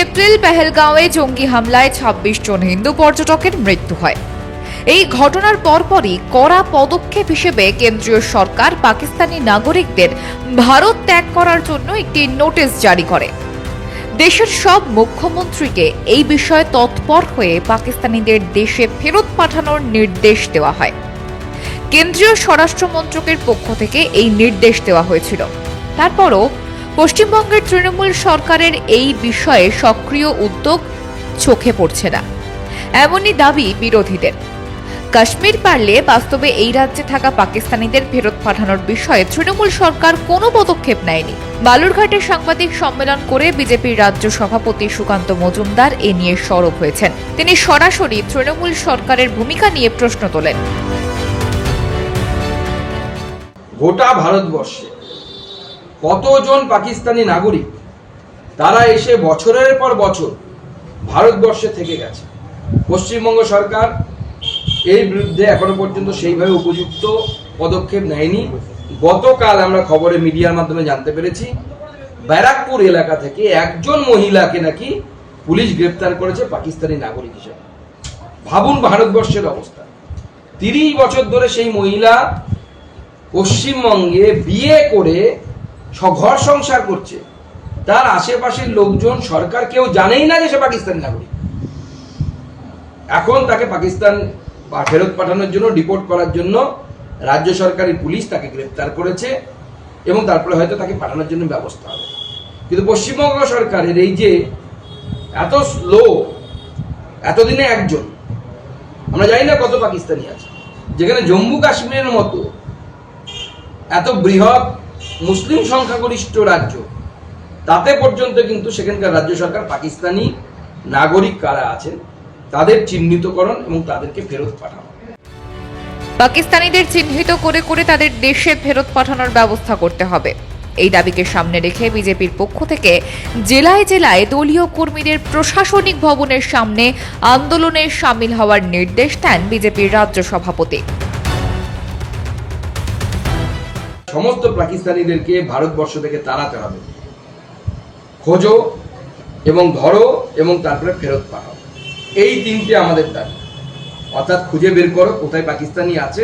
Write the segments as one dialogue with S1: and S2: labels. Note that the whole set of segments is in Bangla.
S1: এপ্রিল পেহেলগাঁওয়ে জঙ্গি হামলায় ২৬ জন হিন্দু পর্যটকের মৃত্যু হয়। এই ঘটনার পরপরই কড়া পদক্ষেপ হিসেবে কেন্দ্রীয় সরকার পাকিস্তানি নাগরিকদের ভারত ত্যাগ করার জন্য একটি নোটিশ জারি করে। দেশের সব মুখ্যমন্ত্রীকে এই বিষয়ে তৎপর হয়ে পাকিস্তানিদের দেশে ফেরত পাঠানোর নির্দেশ দেওয়া হয়। কেন্দ্রীয় স্বরাষ্ট্র মন্ত্রকের পক্ষ থেকে এই নির্দেশ দেওয়া হয়েছিল। তারপরও পশ্চিমবঙ্গের তৃণমূল সরকারের এই বিষয়ে সক্রিয় উদ্যোগ চোখে পড়ছে না, এমনই দাবি বিরোধীদের। কাশ্মীর পারলে বাস্তবে এই রাজ্যে থাকা পাকিস্তানিদের ফেরত পাঠানোর বিষয়ে তৃণমূল সরকার কোনো পদক্ষেপ নেয়নি। বালুরঘাটে সাংবাদিক সম্মেলন করে বিজেপির রাজ্য সভাপতি সুকান্ত মজুমদার এ নিয়ে সরব হয়েছেন। তিনি সরাসরি তৃণমূল সরকারের ভূমিকা নিয়ে প্রশ্ন তোলেন।
S2: গোটা ভারতবর্ষে কতজন পাকিস্তানি নাগরিক তারা এসে বছরের পর বছর ভারতবর্ষে থেকে গেছে। পশ্চিমবঙ্গ সরকার এর বিরুদ্ধে এখনো পর্যন্ত সেইভাবে উপযুক্ত পদক্ষেপ নেয়নি। গতকাল আমরা খবরে মিডিয়ার মাধ্যমে জানতে পেরেছি ব্যারাকপুর এলাকা থেকে একজন মহিলাকে নাকি পুলিশ গ্রেপ্তার করেছে পাকিস্তানি নাগরিক হিসেবে। ভাবুন ভারতবর্ষের অবস্থা। ৩০ বছর ধরে সেই মহিলা পশ্চিমবঙ্গে বিয়ে করে ঘর সংসার করছে। তার আশেপাশের লোকজন, সরকার কেউ জানেই না যে সে পাকিস্তানি নাগরিক। এখন তাকে পাকিস্তান ফেরত পাঠানোর জন্য, ডিপোর্ট করার জন্য রাজ্য সরকারি পুলিশ তাকে গ্রেপ্তার করেছে এবং তারপরে হয়তো তাকে পাঠানোর জন্য ব্যবস্থা হবে। কিন্তু পশ্চিমবঙ্গ সরকারের এই যে এত স্লো, এতদিনে একজন, আমরা জানি না কত পাকিস্তানি আছে, যেখানে জম্মু কাশ্মীরের মতো এত বৃহৎ মুসলিম সংখ্যাগরিষ্ঠ রাজ্য, তাতে পর্যন্ত কিন্তু সেখানকার রাজ্য সরকার পাকিস্তানি নাগরিক কারা আছেন তাদের চিহ্নিতকরণ এবং তাদেরকে ফেরত পাঠানো।
S1: পাকিস্তানিদের চিহ্নিত করে করে তাদের দেশে ফেরত পাঠানোর ব্যবস্থা করতে হবে। এই দাবিকে সামনে রেখে বিজেপির পক্ষ থেকে জেলায় জেলায় দলীয় কর্মীদের প্রশাসনিক ভবনের সামনে আন্দোলনে সামিল হওয়ার নির্দেশ দেন বিজেপির রাজ্য সভাপতি।
S2: সমস্ত পাকিস্তানিদেরকে ভারতবর্ষ থেকে তাড়াতে হবে। খোঁজো এবং ধরো এবং তারপরে ফেরত পাঠাও, এই তিনটে আমাদের দাবি। অর্থাৎ খুঁজে বের করো কোথায় পাকিস্তানি আছে,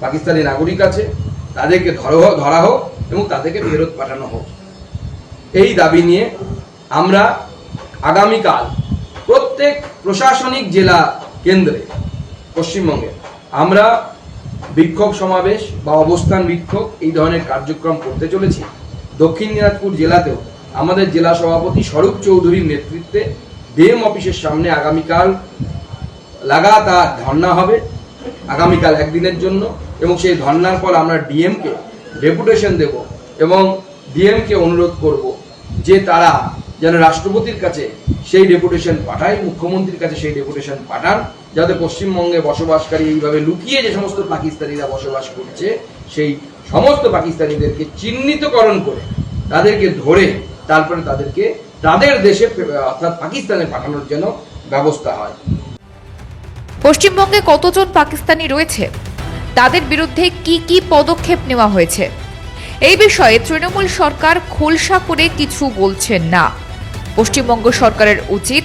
S2: পাকিস্তানি নাগরিক আছে, তাদেরকে ধরা হোক এবং তাদেরকে ফেরত পাঠানো হোক। এই দাবি নিয়ে আমরা আগামীকাল প্রত্যেক প্রশাসনিক জেলা কেন্দ্রে পশ্চিমবঙ্গে আমরা বিক্ষোভ সমাবেশ বা অবস্থান বিক্ষোভ এই ধরনের কার্যক্রম করতে চলেছি। দক্ষিণ দিনাজপুর জেলাতেও আমাদের জেলা সভাপতি স্বরূপ চৌধুরীর নেতৃত্বে ডিএম অফিসের সামনে আগামীকাল লাগাতার ধর্ণা হবে, আগামীকাল একদিনের জন্য। এবং সেই ধর্ণার পর আমরা ডিএমকে ডেপুটেশন দেব এবং ডিএমকে অনুরোধ করব যে তারা যেন রাষ্ট্রপতির কাছে সেই ডেপুটেশন পাঠায়, মুখ্যমন্ত্রীর কাছে সেই ডেপুটেশন পাঠান, যাতে পশ্চিমবঙ্গে বসবাসকারী এইভাবে লুকিয়ে যে সমস্ত পাকিস্তানিরা বসবাস করছে সেই সমস্ত পাকিস্তানিদেরকে চিহ্নিতকরণ করে তাদেরকে ধরে তারপরে তাদেরকে তাদের দেশে অর্থাৎ পাকিস্তানে পাঠানোর জন্য ব্যবস্থা হয়।
S1: পশ্চিমবঙ্গে কতজন পাকিস্তানি রয়েছে, তাদের বিরুদ্ধে কি কি পদক্ষেপ নেওয়া হয়েছে, এই বিষয়ে তৃণমূল সরকার খোলসা করে কিছু বলছেন না। পশ্চিমবঙ্গ সরকারের উচিত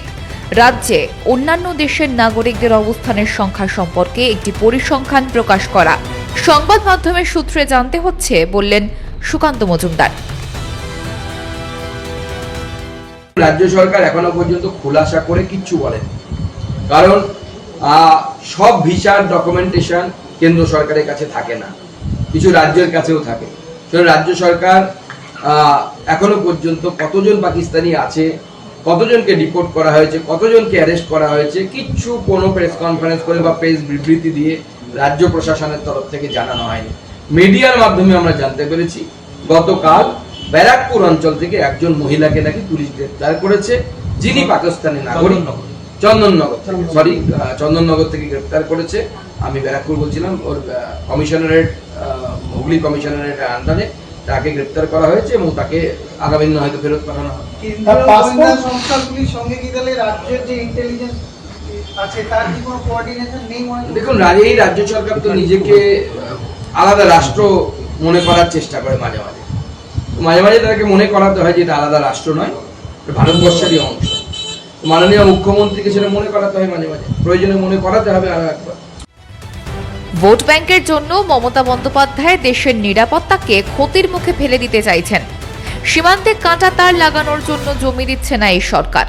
S1: রাজ্যে অন্যান্য দেশের নাগরিকদের অবস্থানের সংখ্যা সম্পর্কে একটি পরিসংখ্যান প্রকাশ করা। সংবাদ মাধ্যমের সূত্রে জানতে হচ্ছে, বললেন সুকান্ত মজুমদার।
S2: রাজ্য সরকার এখনো পর্যন্ত খোলাসা করে কিচ্ছু বলেন, কারণ সব ভিসার ডকুমেন্টেশন কেন্দ্র সরকারের কাছে থাকে না, কিছু রাজ্যের কাছেও থাকে। রাজ্য সরকার এখনো পর্যন্ত কতজন পাকিস্তানি আছে, কতজনকে ডিপোর্ট করা হয়েছে, কতজনকে অ্যারেস্ট করা হয়েছে, কিচ্ছু কোনো প্রেস কনফারেন্স করে বা প্রেস বিবৃতি দিয়ে রাজ্য প্রশাসনের তরফ থেকে জানানো হয়নি। মিডিয়ার মাধ্যমে আমরা জানতে পেরেছি গতকাল ব্যারাকপুর অঞ্চল থেকে একজন মহিলাকে নাকি পুলিশ গ্রেপ্তার করেছে, যিনি পাকিস্তানি নাগরিক। চন্দননগর থেকে গ্রেপ্তার করেছে। আমি ব্যারাকপুর বলছিলাম, ওর কমিশনারেট হুগলি কমিশনারেট আন্ডারে তাকে গ্রেপ্তার করা হয়েছে এবং তাকে আগামী দিনে হয়তো ফেরত পাঠানো হবে।
S3: কেন্দ্রীয় গোয়েন্দা সংস্থাগুলির সঙ্গে কি তাহলে রাজ্যের যে ইন্টেলিজেন্স আছে তার কি কোনো কোঅর্ডিনেশন নেই মনে হয়?
S2: দেখুন, এই রাজ্য সরকার তো নিজেকে আলাদা রাষ্ট্র মনে করার চেষ্টা করে মাঝে মাঝে মাঝে মাঝে তাকে মনে করাতে হয় যে এটা আলাদা রাষ্ট্র নয়, এটা ভারতবর্ষেরই অংশ। মাননীয় মুখ্যমন্ত্রীকে সেটা মনে করাতে হয় মাঝে মাঝে, প্রয়োজনে মনে করাতে হবে আরো একবার।
S1: ভোট ব্যাংকের জন্য মমতা বন্দ্যোপাধ্যায় দেশের নিরাপত্তাকে ক্ষতির মুখে ফেলে দিতে চাইছেন। সীমান্তে কাঁটা তার লাগানোর জন্য জমি দিচ্ছে না এই সরকার।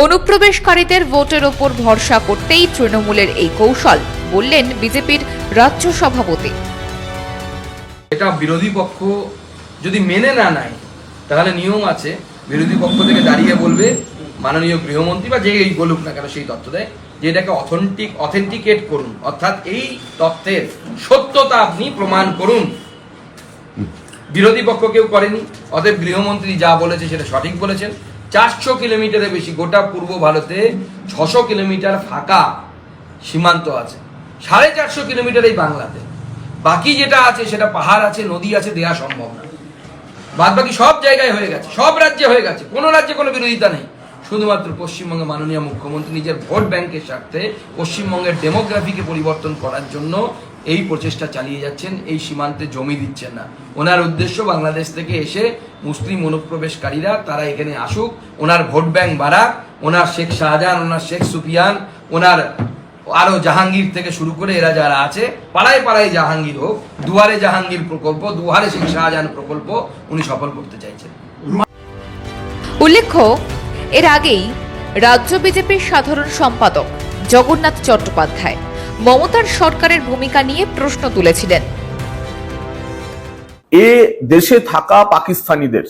S1: অনুপ্রবেশকারীদের ভোটের ওপর ভরসা করতেই তৃণমূলের এই কৌশল, বললেন বিজেপির রাজ্য সভাপতি।
S2: এটা বিরোধী পক্ষ যদি মেনে না নেয় তাহলে নিয়ম আছে, বিরোধী পক্ষ থেকে দাঁড়িয়ে বলবে মাননীয় গৃহমন্ত্রী বা যেই বলুক না কেন সেই তথ্য দেয় যে এটাকে অথেন্টিকেট করুন, অর্থাৎ এই তথ্যের সত্যতা আপনি প্রমাণ করুন। বিরোধী পক্ষ কেউ করেনি, অতএব গৃহমন্ত্রী যা বলেছে সেটা সঠিক বলেছেন। 400 কিলোমিটারের বেশি, গোটা পূর্ব ভারতে 600 কিলোমিটার ফাঁকা সীমান্ত আছে, 450 কিলোমিটার এই বাংলাতে। বাকি যেটা আছে সেটা পাহাড় আছে, নদী আছে, দেয়া সম্ভব না। বাদ বাকি সব জায়গায় হয়ে গেছে, সব রাজ্যে হয়ে গেছে, কোনো রাজ্যে কোনো বিরোধিতা নেই। শুধুমাত্র পশ্চিমবঙ্গে মাননীয় মুখ্যমন্ত্রী নিজের ভোট ব্যাংকের স্বার্থে পশ্চিমবঙ্গের ডেমোগ্রাফিকে পরিবর্তন করার জন্য এই প্রচেষ্টা চালিয়ে যাচ্ছেন, এই সীমান্তে জমি দিচ্ছেন না। ওনার উদ্দেশ্য বাংলাদেশ থেকে এসে মুসলিম অনুপ্রবেশকারীরা তারা এখানে আসুক, ওনার ভোট ব্যাংক বাড়াক, ওনার শেখ শাহজাহান, ওনার শেখ সুফিয়ান, ওনার আরো জাহাঙ্গীর থেকে শুরু করে এরা যারা আছে পাড়ায় পাড়ায় জাহাঙ্গীর হোক, দুয়ারে জাহাঙ্গীর প্রকল্প, দুয়ারে শেখ শাহজাহান প্রকল্প উনি সফল করতে চাইছেন।
S1: উল্লেখ্য, এর আগেই রাজ্য বিজেপির সাধারণ সম্পাদক জগন্নাথ চট্টোপাধ্যায় মমতার সরকারের ভূমিকা নিয়ে প্রশ্ন তুলেছিলেন।
S4: এ দেশে থাকা পাকিস্তানিদের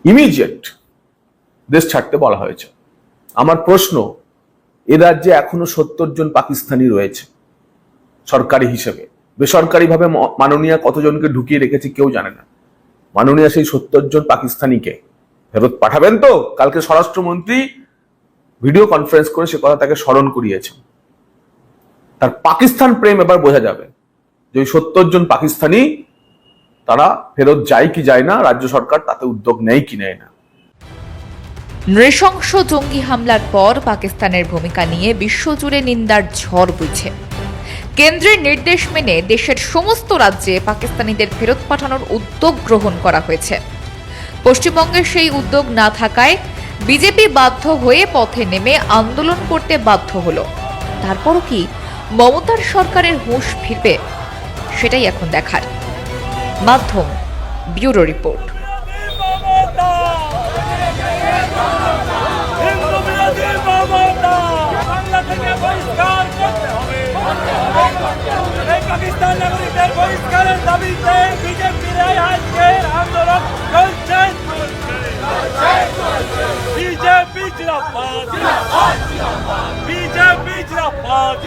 S4: ইমিডিয়েট দেশ ছাড়তে বলা হয়েছে। আমার প্রশ্ন, এ রাজ্যে এখনো 70 জন পাকিস্তানি রয়েছে সরকারি হিসেবে, বেসরকারিভাবে মাননীয়া কতজনকে ঢুকিয়ে রেখেছে কেউ জানে না। মাননীয়া সেই 70 জন পাকিস্তানিকে ফেরত পাঠাবেন তো? কালকে স্বরাষ্ট্রমন্ত্রী ভিডিও কনফারেন্স করে সে কথা তাকে স্মরণ করিয়েছেন। তার পাকিস্তান প্রেম এবার বোঝা যাবে যে ওই 70 জন পাকিস্তানি তারা ফেরত যায় কি যায় না, রাজ্য সরকার তাতে উদ্যোগ নেয় কি নেয় না।
S1: নৃশংস জঙ্গি হামলার পর পাকিস্তানের ভূমিকা নিয়ে বিশ্বজুড়ে নিন্দার ঝড় বইছে। কেন্দ্রের নির্দেশ মেনে দেশের সমস্ত রাজ্যে পাকিস্তানিদের ফেরত পাঠানোর উদ্যোগ গ্রহণ করা হয়েছে। পশ্চিমবঙ্গের সেই উদ্যোগ না থাকায় বিজেপি বাধ্য হয়ে পথে নেমে আন্দোলন করতে বাধ্য হলো। তারপরও কি মমতার সরকারের হুঁশ ফিরবে? সেটাই এখন দেখার। মাধ্যম ব্যুরো রিপোর্ট।
S5: পাকিস্তান নাগরিকদের বহিষ্কারের দাবিতে বিজেপির আজকের আন্দোলন চলছে। বিজেপি জিন্দাবাদ, বিজেপি জিন্দাবাদ।